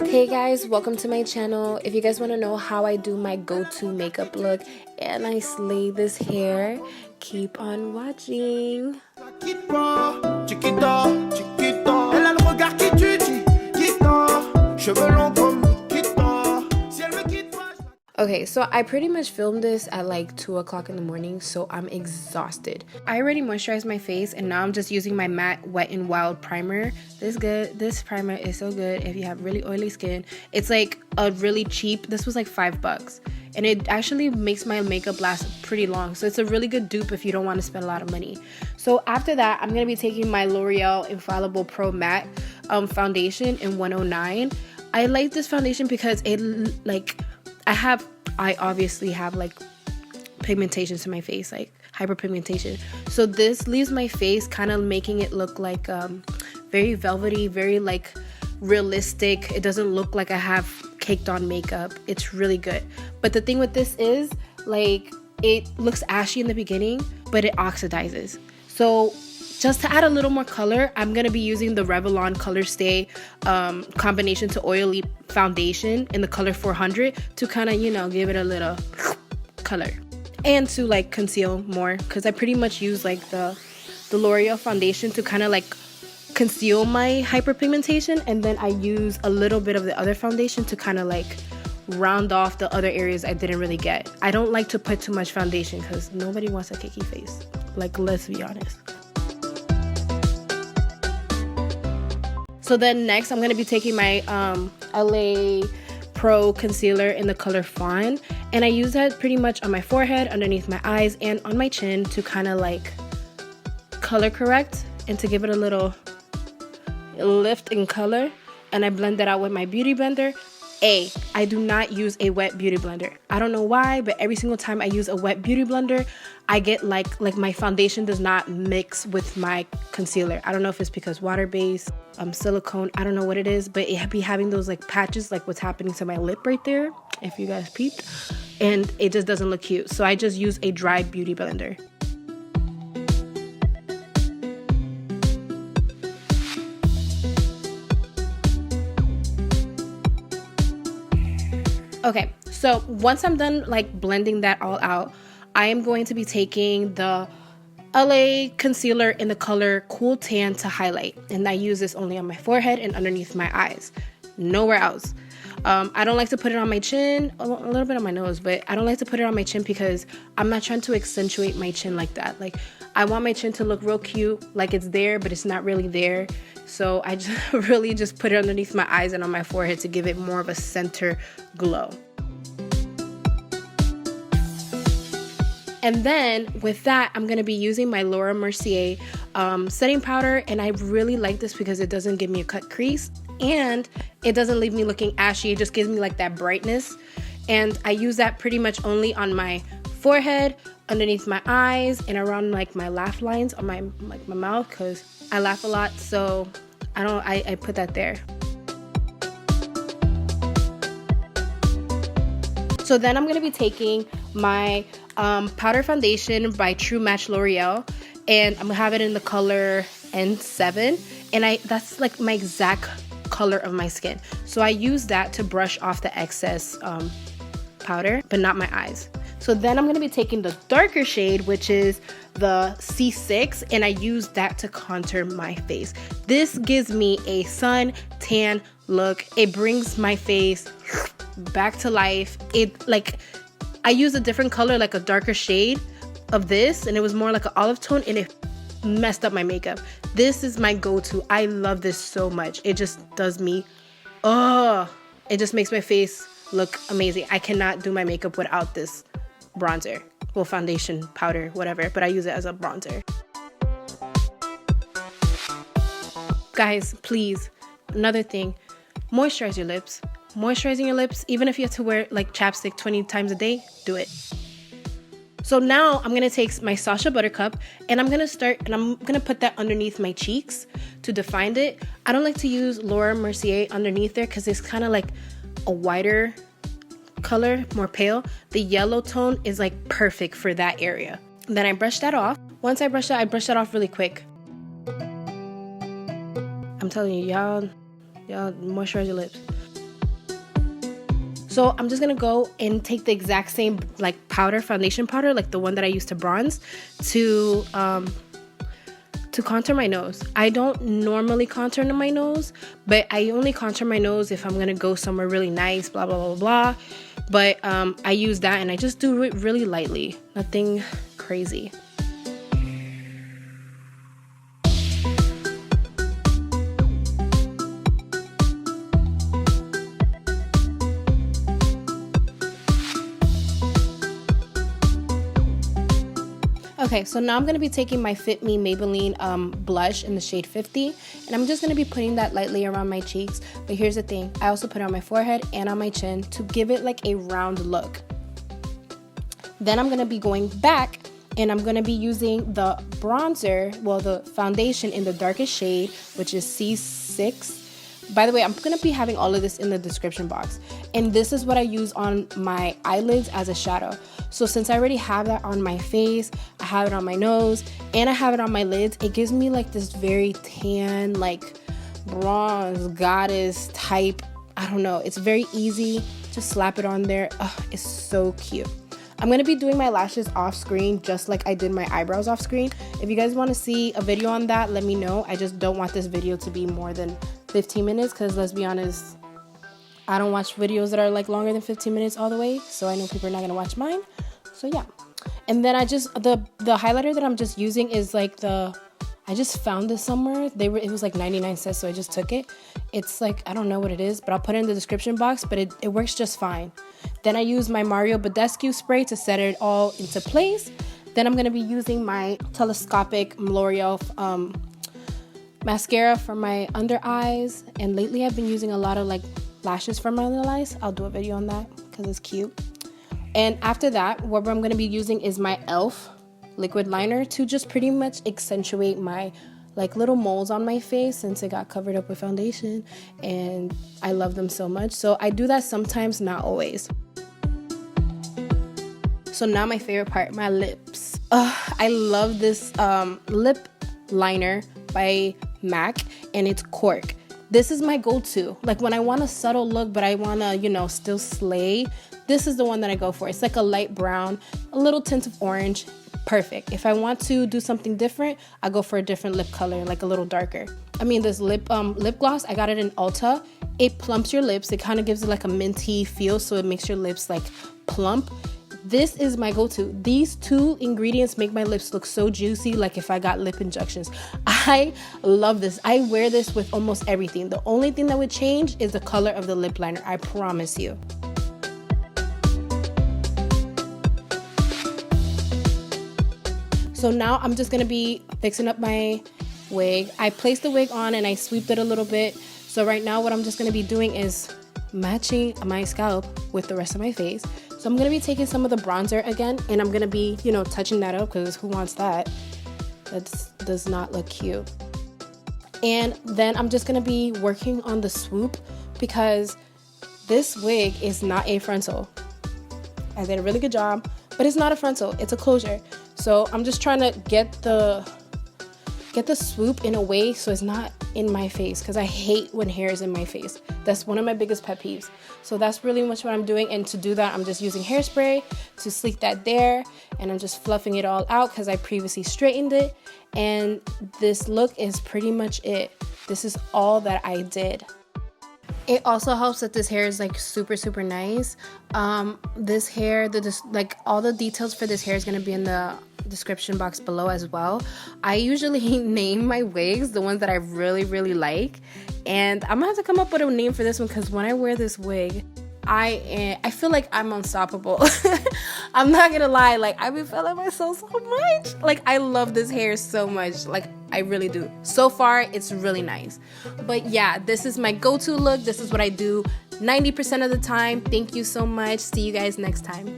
Hey guys, welcome to my channel. If you guys want to know how I do my go-to makeup look and I slay this hair, keep on watching. Okay, so I pretty much filmed this at like 2 o'clock in the morning, so I'm exhausted. I already moisturized my face and now I'm just using my matte Wet n Wild primer. This primer is so good if you have really oily skin. It's like a really cheap, this was like $5, and it actually makes my makeup last pretty long. So it's a really good dupe if you don't want to spend a lot of money. So after that, I'm gonna be taking my L'Oreal Infallible Pro Matte foundation in 109. I like this foundation because it I obviously have like pigmentations in my face, like hyperpigmentation. So this leaves my face kind of making it look like very velvety, very like realistic. It doesn't look like I have caked on makeup. It's really good. But the thing with this is like it looks ashy in the beginning, but it oxidizes. So just to add a little more color, I'm going to be using the Revlon Colorstay combination to oily foundation in the color 400 to kind of, you know, give it a little color. And to like conceal more, because I pretty much use like the L'Oreal foundation to kind of like conceal my hyperpigmentation. And then I use a little bit of the other foundation to kind of like round off the other areas I didn't really get. I don't like to put too much foundation because nobody wants a cakey face. Like, let's be honest. So then next, I'm going to be taking my LA Pro concealer in the color Fawn. And I use that pretty much on my forehead, underneath my eyes, and on my chin to kind of like color correct and to give it a little lift in color. And I blend that out with my beauty blender. I do not use a wet beauty blender. I don't know why, but every single time I use a wet beauty blender, I get like my foundation does not mix with my concealer. I don't know if it's because water-based, silicone, I don't know what it is, but it be having those like patches like what's happening to my lip right there, if you guys peeped, and it just doesn't look cute. So I just use a dry beauty blender. Okay, so once I'm done like blending that all out, I am going to be taking the LA concealer in the color Cool Tan to highlight. And I use this only on my forehead and underneath my eyes, nowhere else. I don't like to put it on my chin, a little bit on my nose, but I don't like to put it on my chin because I'm not trying to accentuate my chin like that. Like, I want my chin to look real cute, like it's there, but it's not really there. So I just really just put it underneath my eyes and on my forehead to give it more of a center glow. And then with that, I'm going to be using my Laura Mercier setting powder. And I really like this because it doesn't give me a cut crease and it doesn't leave me looking ashy. It just gives me like that brightness. And I use that pretty much only on my forehead, underneath my eyes, and around like my laugh lines on my mouth, because I laugh a lot. So I put that there. So then I'm going to be taking my powder foundation by True Match L'Oreal, and I'm going to have it in the color N7, and that's like my exact color of my skin. So I use that to brush off the excess powder, but not my eyes. So then I'm going to be taking the darker shade, which is the C6, and I use that to contour my face. This gives me a sun tan look. It brings my face back to life. I used a different color, like a darker shade of this, and it was more like an olive tone, and it messed up my makeup. This is my go-to. I love this so much. It just does me, it just makes my face look amazing. I cannot do my makeup without this bronzer. Well, foundation, powder, whatever, but I use it as a bronzer. Guys, please, another thing, moisturize your lips. Moisturizing your lips, even if you have to wear like chapstick 20 times a day, do it. So now I'm gonna take my Sasha Buttercup and I'm gonna put that underneath my cheeks to define it. I don't like to use Laura Mercier underneath there because it's kind of like a whiter color, more pale. The yellow tone is like perfect for that area. Then I brush that off. Once I brush that off really quick. I'm telling you, y'all moisturize your lips. So I'm just gonna go and take the exact same like foundation powder, like the one that I used to bronze, to contour my nose. I don't normally contour my nose, but I only contour my nose if I'm gonna go somewhere really nice, blah blah blah blah. But I use that and I just do it really lightly, nothing crazy. Okay, so now I'm going to be taking my Fit Me Maybelline blush in the shade 50, and I'm just going to be putting that lightly around my cheeks. But here's the thing, I also put it on my forehead and on my chin to give it like a round look. Then I'm going to be going back and I'm going to be using the bronzer, well, the foundation in the darkest shade, which is C6. By the way, I'm going to be having all of this in the description box. And this is what I use on my eyelids as a shadow. So since I already have that on my face, I have it on my nose, and I have it on my lids, it gives me like this very tan, like bronze goddess type. I don't know. It's very easy. Just slap it on there. It's so cute. I'm going to be doing my lashes off screen just like I did my eyebrows off screen. If you guys want to see a video on that, let me know. I just don't want this video to be more than 15 minutes because let's be honest, I don't watch videos that are like longer than 15 minutes all the way, so I know people are not going to watch mine. So yeah. And then I just, the highlighter that I'm just using is like I just found this somewhere. It was like 99 cents, so I just took it. It's like, I don't know what it is, but I'll put it in the description box, but it works just fine. Then I use my Badescu spray to set it all into place. Then I'm going to be using my Telescopic L'Oreal mascara for my under eyes. And lately I've been using a lot of like lashes for my under eyes. I'll do a video on that because it's cute. And after that, what I'm going to be using is my e.l.f. liquid liner to just pretty much accentuate my like little moles on my face since it got covered up with foundation, and I love them so much. So I do that sometimes, not always. So now my favorite part, my lips. I love this lip liner by MAC, and it's Cork. This is my go-to. Like when I want a subtle look, but I want to, you know, still slay, this is the one that I go for. It's like a light brown, a little tint of orange. Perfect. If I want to do something different, I go for a different lip color, like a little darker. I mean, this lip gloss, I got it in Ulta. It plumps your lips. It kind of gives it like a minty feel, so it makes your lips like plump. This is my go-to. These two ingredients make my lips look so juicy, like if I got lip injections. I love this. I wear this with almost everything. The only thing that would change is the color of the lip liner, I promise you. So now I'm just gonna be fixing up my wig. I placed the wig on and I sweeped it a little bit. So right now what I'm just gonna be doing is matching my scalp with the rest of my face. So I'm gonna be taking some of the bronzer again, and I'm gonna be, you know, touching that up because who wants that? That does not look cute. And then I'm just gonna be working on the swoop because this wig is not a frontal. I did a really good job, but it's not a frontal, it's a closure. So I'm just trying to get the swoop in a way so it's not in my face, because I hate when hair is in my face. That's one of my biggest pet peeves. So that's really much what I'm doing, and to do that I'm just using hairspray to sleek that there, and I'm just fluffing it all out because I previously straightened it. And this look is pretty much it. This is all that I did. It also helps that this hair is like super nice. This hair, like all the details for this hair is gonna be in the description box below as well. I usually name my wigs the ones that I really like, and I'm gonna have to come up with a name for this one because when I wear this wig, I feel like I'm unstoppable. I'm not gonna lie, like I've been feeling myself so much. Like I love this hair so much, like I really do. So far it's really nice. But yeah, this is my go-to look. This is what I do 90% of the time. Thank you so much. See you guys next time.